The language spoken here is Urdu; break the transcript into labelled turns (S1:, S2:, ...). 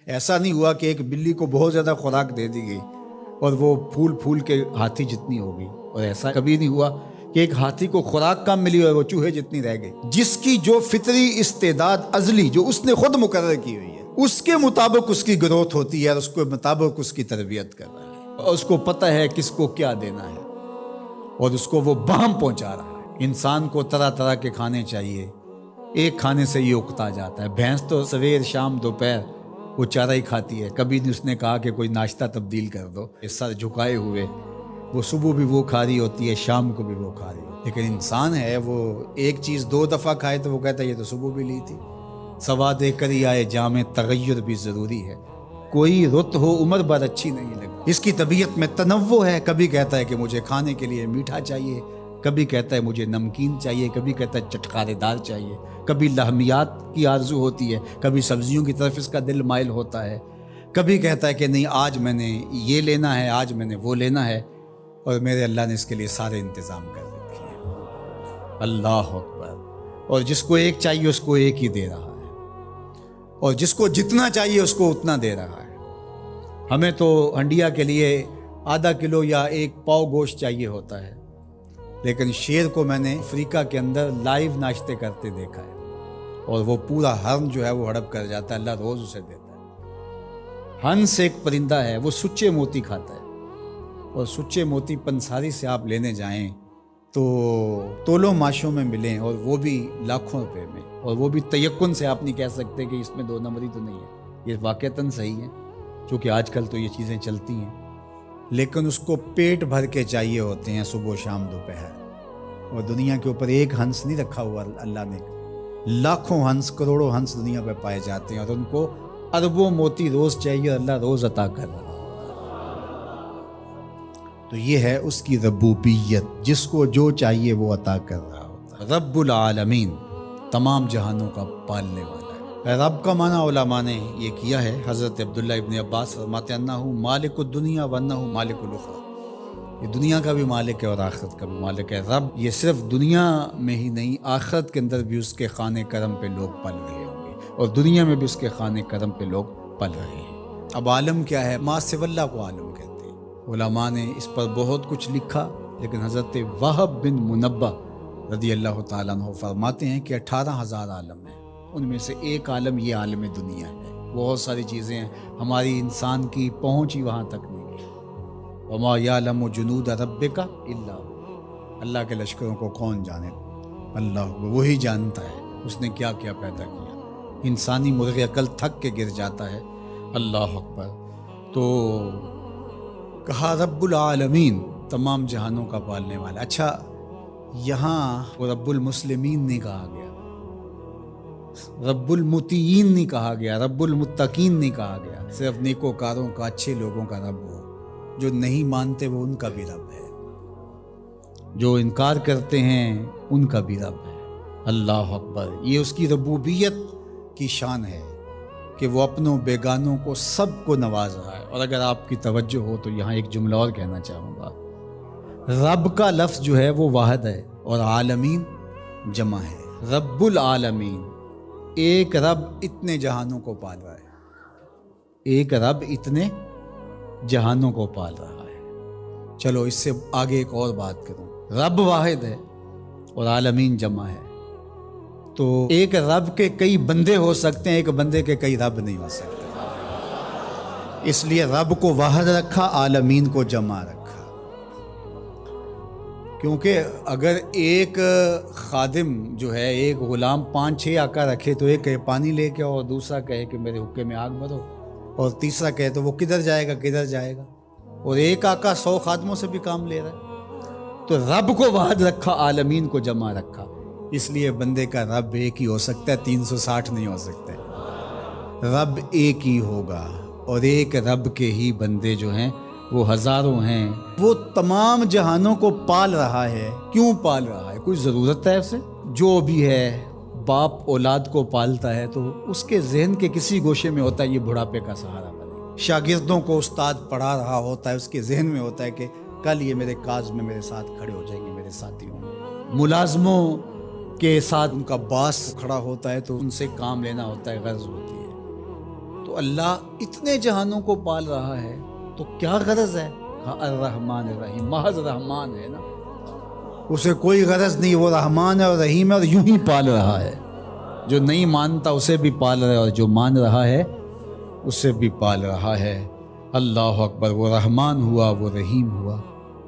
S1: ایسا نہیں ہوا کہ ایک بلی کو بہت زیادہ خوراک دے دی گئی اور وہ پھول پھول کے ہاتھی جتنی ہو گئی، اور ایسا کبھی نہیں ہوا کہ ایک ہاتھی کو خوراک کم ملی اور وہ چوہے جتنی رہ گئی۔ جس کی جو فطری استعداد ازلی جو اس نے خود مقرر کی ہوئی ہے، اس کے مطابق اس کی گروتھ ہوتی ہے اور اس کے مطابق اس کی تربیت کر رہا ہے، اور اس کو پتہ ہے کس کو کیا دینا ہے اور اس کو وہ بہم پہنچا رہا ہے۔ انسان کو طرح طرح کے کھانے چاہیے، ایک کھانے سے یہ اکتا جاتا ہے۔ بھینس تو سویر شام دوپہر وہ چارہ ہی کھاتی ہے، کبھی نہیں اس نے کہا کہ کوئی ناشتہ تبدیل کر دو۔ سر جھکائے ہوئے وہ صبح بھی وہ کھا رہی ہوتی ہے، شام کو بھی وہ کھا رہی ہوتی ہے، لیکن انسان ہے وہ ایک چیز 2 دفعہ کھائے تو وہ کہتا ہے یہ تو صبح بھی لی تھی۔ سواد کر ہی آئے جامع تغیر بھی ضروری ہے، کوئی رت ہو عمر بھر اچھی نہیں لگتی۔ اس کی طبیعت میں تنوع ہے، کبھی کہتا ہے کہ مجھے کھانے کے لیے میٹھا چاہیے، کبھی کہتا ہے مجھے نمکین چاہیے، کبھی کہتا ہے چٹکارے دار چاہیے، کبھی لحمیات کی آرزو ہوتی ہے، کبھی سبزیوں کی طرف اس کا دل مائل ہوتا ہے، کبھی کہتا ہے کہ نہیں آج میں نے یہ لینا ہے، آج میں نے وہ لینا ہے، اور میرے اللہ نے اس کے لیے سارے انتظام کر رکھے ہیں۔ اللہ اکبر۔ اور جس کو ایک چاہیے اس کو ایک ہی دے رہا ہے، اور جس کو جتنا چاہیے اس کو اتنا دے رہا ہے۔ ہمیں تو ہنڈیا کے لیے ½ کلو یا 1 پاؤ گوشت چاہیے ہوتا ہے، لیکن شیر کو میں نے افریقہ کے اندر لائیو ناشتے کرتے دیکھا ہے، اور وہ پورا ہرن جو ہے وہ ہڑپ کر جاتا ہے، اللہ روز اسے دیتا ہے۔ ہنس ایک پرندہ ہے، وہ سچے موتی کھاتا ہے، اور سچے موتی پنساری سے آپ لینے جائیں تو تولوں ماشوں میں ملیں، اور وہ بھی لاکھوں روپے میں، اور وہ بھی تیقن سے آپ نہیں کہہ سکتے کہ اس میں 2 نمبری تو نہیں ہے، یہ واقعتاً صحیح ہے، چونکہ آج کل تو یہ چیزیں چلتی ہیں، لیکن اس کو پیٹ بھر کے چاہیے ہوتے ہیں صبح شام دوپہر۔ اور دنیا کے اوپر ایک ہنس نہیں رکھا ہوا اللہ نے، لاکھوں ہنس کروڑوں ہنس دنیا پہ پائے جاتے ہیں، اور ان کو اربوں موتی روز چاہیے، اللہ روز عطا کر رہا ہے۔ تو یہ ہے اس کی ربوبیت، جس کو جو چاہیے وہ عطا کر رہا ہوتا ہے۔ رب العالمین، تمام جہانوں کا پالنے والا ہے۔ رب کا معنی علماء نے یہ کیا ہے، حضرت عبداللہ ابن عباس فرماتے ہیں انہ مالک الدنیا وانہ مالک الاخرى، یہ دنیا کا بھی مالک ہے اور آخرت کا بھی مالک ہے۔ رب یہ صرف دنیا میں ہی نہیں، آخرت کے اندر بھی اس کے خانے کرم پہ لوگ پل رہے ہوں گے، اور دنیا میں بھی اس کے خانے کرم پہ لوگ پل رہے ہیں۔ اب عالم کیا ہے؟ ما سوی اللہ کو عالم کہتے ہیں۔ علماء نے اس پر بہت کچھ لکھا، لیکن حضرت وہب بن منبہ رضی اللہ تعالیٰ عنہ فرماتے ہیں کہ 18,000 عالم ہیں، ان میں سے ایک عالم یہ عالم دنیا ہے۔ بہت ساری چیزیں ہیں، ہماری انسان کی پہنچ ہی وہاں تک نہیں ہے۔ وما یعلم جنود ربک الا هو، اللہ کے لشکروں کو کون جانے؟ اللہ، وہی جانتا ہے اس نے کیا کیا پیدا کیا۔ انسانی مرغ عقل تھک کے گر جاتا ہے۔ اللہ اکبر۔ تو کہا رب العالمین، تمام جہانوں کا پالنے والا۔ اچھا، یہاں رب المسلمین نہیں کہا گیا، رب المطیعین نہیں کہا گیا، رب المتقین نہیں کہا گیا، صرف نیکوکاروں کا، اچھے لوگوں کا رب ہو۔ جو نہیں مانتے وہ ان کا بھی رب ہے، جو انکار کرتے ہیں ان کا بھی رب ہے۔ اللہ اکبر۔ یہ اس کی ربوبیت کی شان ہے کہ وہ اپنوں بیگانوں کو سب کو نواز رہا ہے۔ اور اگر آپ کی توجہ ہو تو یہاں ایک جملہ اور کہنا چاہوں گا، رب کا لفظ جو ہے وہ واحد ہے اور عالمین جمع ہے۔ رب العالمین، ایک رب اتنے جہانوں کو پال رہا ہے، ایک رب اتنے جہانوں کو پال رہا ہے۔ چلو اس سے آگے ایک اور بات کروں، رب واحد ہے اور عالمین جمع ہے، تو ایک رب کے کئی بندے ہو سکتے ہیں، ایک بندے کے کئی رب نہیں ہو سکتے، اس لیے رب کو واحد رکھا، عالمین کو جمع رکھا۔ کیونکہ اگر ایک خادم جو ہے، ایک غلام 5-6 آقا رکھے تو ایک کہے پانی لے کے، اور دوسرا کہے کہ میرے حقے میں آگ بھرو، اور تیسرا کہے تو وہ کدھر جائے گا کدھر جائے گا، اور ایک آقا 100 خادموں سے بھی کام لے رہا ہے۔ تو رب کو واحد رکھا، عالمین کو جمع رکھا، اس لیے بندے کا رب ایک ہی ہو سکتا ہے، 360 نہیں ہو سکتے۔ رب ایک ہی ہوگا، اور ایک رب کے ہی بندے جو ہیں وہ ہزاروں ہیں۔ وہ تمام جہانوں کو پال رہا ہے۔ کیوں پال رہا ہے؟ کوئی ضرورت ہے اسے؟ جو بھی ہے، باپ اولاد کو پالتا ہے تو اس کے ذہن کے کسی گوشے میں ہوتا ہے یہ بڑھاپے کا سہارا بنے۔ شاگردوں کو استاد پڑھا رہا ہوتا ہے، اس کے ذہن میں ہوتا ہے کہ کل یہ میرے کاز میں میرے ساتھ کھڑے ہو جائیں گے، میرے ساتھی ہوں گے۔ ملازموں کے ساتھ ان کا باس کھڑا ہوتا ہے تو ان سے کام لینا ہوتا ہے، غرض ہوتی ہے۔ تو اللہ اتنے جہانوں کو پال رہا ہے تو کیا غرض ہے؟ کہا الرحمن الرحیم، محض رحمان ہے نا، اسے کوئی غرض نہیں، وہ رحمان ہے اور رحیم ہے اور یوں ہی پال رہا ہے۔ جو نہیں مانتا اسے بھی پال رہا ہے اور جو مان رہا ہے اسے بھی پال رہا ہے۔ اللہ اکبر، وہ رحمان ہوا، وہ رحیم ہوا۔